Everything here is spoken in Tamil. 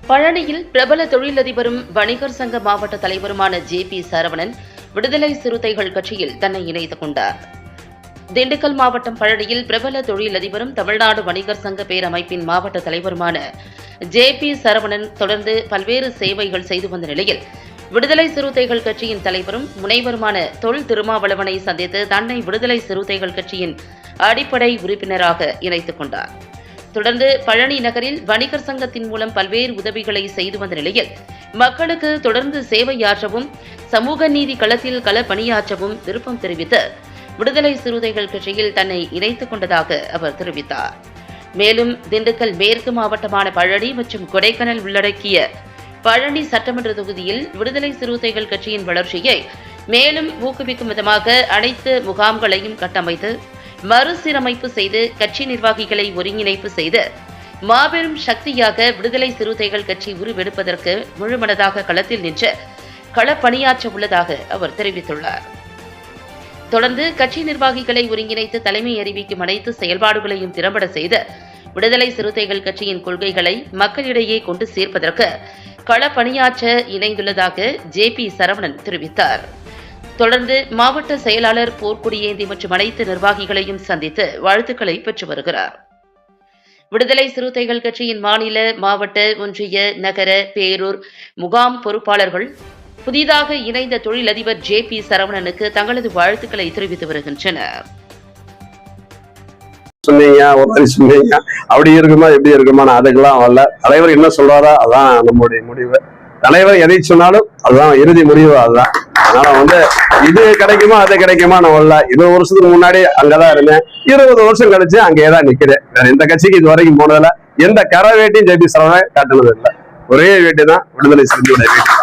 பழனியில் பிரபல தொழிலதிபரும் வணிகர் சங்க மாவட்ட தலைவருமான ஜே.பி. சரவணன் விடுதலை சிறுத்தைகள் கட்சியில் தன்னை இணைத்துக் கொண்டார். திண்டுக்கல் மாவட்டம் பழனியில் பிரபல தொழிலதிபரும் தமிழ்நாடு வணிகர் சங்க பேரமைப்பின் மாவட்ட தலைவருமான ஜே.பி. சரவணன் தொடர்ந்து பல்வேறு சேவைகள் செய்து வந்த நிலையில் விடுதலை சிறுத்தைகள் கட்சியின் தலைவரும் முனைவருமான தொல் திருமாவளவனை சந்தித்து தன்னை விடுதலை சிறுத்தைகள் கட்சியின் அடிப்படை உறுப்பினராக இணைத்துக் கொண்டார். தொடர்ந்து பழனி நகரில் வணிகர் சங்கத்தின் மூலம் பல்வேறு உதவிகளை செய்து வந்த நிலையில் மக்களுக்கு தொடர்ந்து சேவையாற்றவும் சமூக நீதி களத்தில் கள பணியாற்றவும் விருப்பம் தெரிவித்து விடுதலை சிறுத்தைகள் கட்சியில் தன்னை இணைத்துக் கொண்டதாக அவர் தெரிவித்தார். மேலும் திண்டுக்கல் மேற்கு மாவட்டமான பழனி மற்றும் கொடைக்கானல் உள்ளடக்கிய பழனி சட்டமன்ற தொகுதியில் விடுதலை சிறுத்தைகள் கட்சியின் வளர்ச்சியை மேலும் ஊக்குவிக்கும் விதமாக அனைத்து முகாம்களையும் கட்டமைத்து மறுசீரமைப்பு செய்து கட்சி நிர்வாகிகளை ஒருங்கிணைப்பு செய்து மாபெரும் சக்தியாக விடுதலை சிறுத்தைகள் கட்சி உருவெடுப்பதற்கு முழுமனதாக களத்தில் நின்று களப்பணியாற்ற உள்ளதாக அவர் தெரிவித்துள்ளார். தொடர்ந்து கட்சி நிர்வாகிகளை ஒருங்கிணைத்து தலைமை அறிவிக்கும் அனைத்து செயல்பாடுகளையும் திறம்பட செய்து விடுதலை சிறுத்தைகள் கட்சியின் கொள்கைகளை மக்களிடையே கொண்டு சேர்ப்பதற்கு களப்பணியாற்ற இணைந்துள்ளதாக ஜே.பி. சரவணன் தெரிவித்தார். தொடர்ந்து மாவட்ட செயலாளர் போர்க்கொடியேந்தி மற்றும் அனைத்து நிர்வாகிகளையும் சந்தித்து வாழ்த்துக்களை பெற்று வருகிறார். விடுதலை சிறுத்தைகள் கட்சியின் மாநில, மாவட்ட, ஒன்றிய, நகர, பேரூர் முகாம் பொறுப்பாளர்கள் புதிதாக இணைந்த தொழிலதிபர் ஜே.பி. சரவணனுக்கு தங்களது வாழ்த்துக்களை தெரிவித்து வருகின்றனர். சொன்னீங்க அப்படி இருக்குமா எப்படி இருக்குமா அதுக்கெல்லாம் வரல. தலைவர் என்ன சொல்றாரோ அதான் நம்முடைய முடிவு. தலைவர் எதை சொன்னாலும் அதுதான் இறுதி முடிவு. அதுதான். அதனால இது கிடைக்குமா அது கிடைக்குமா நான் வரல. 20 வருஷத்துக்கு முன்னாடி அங்கதான் இருந்தேன். 20 வருஷம் கழிச்சு அங்கேதான் நிக்கிறேன். வேற எந்த கட்சிக்கு இது வரைக்கும் போனதில்ல. எந்த கரை வேட்டியும் ஜே.பி. சரவணன் காட்டுனது இல்லை. ஒரே வேட்டி தான் விடுதலை சிறுத்தையோட வேட்டி.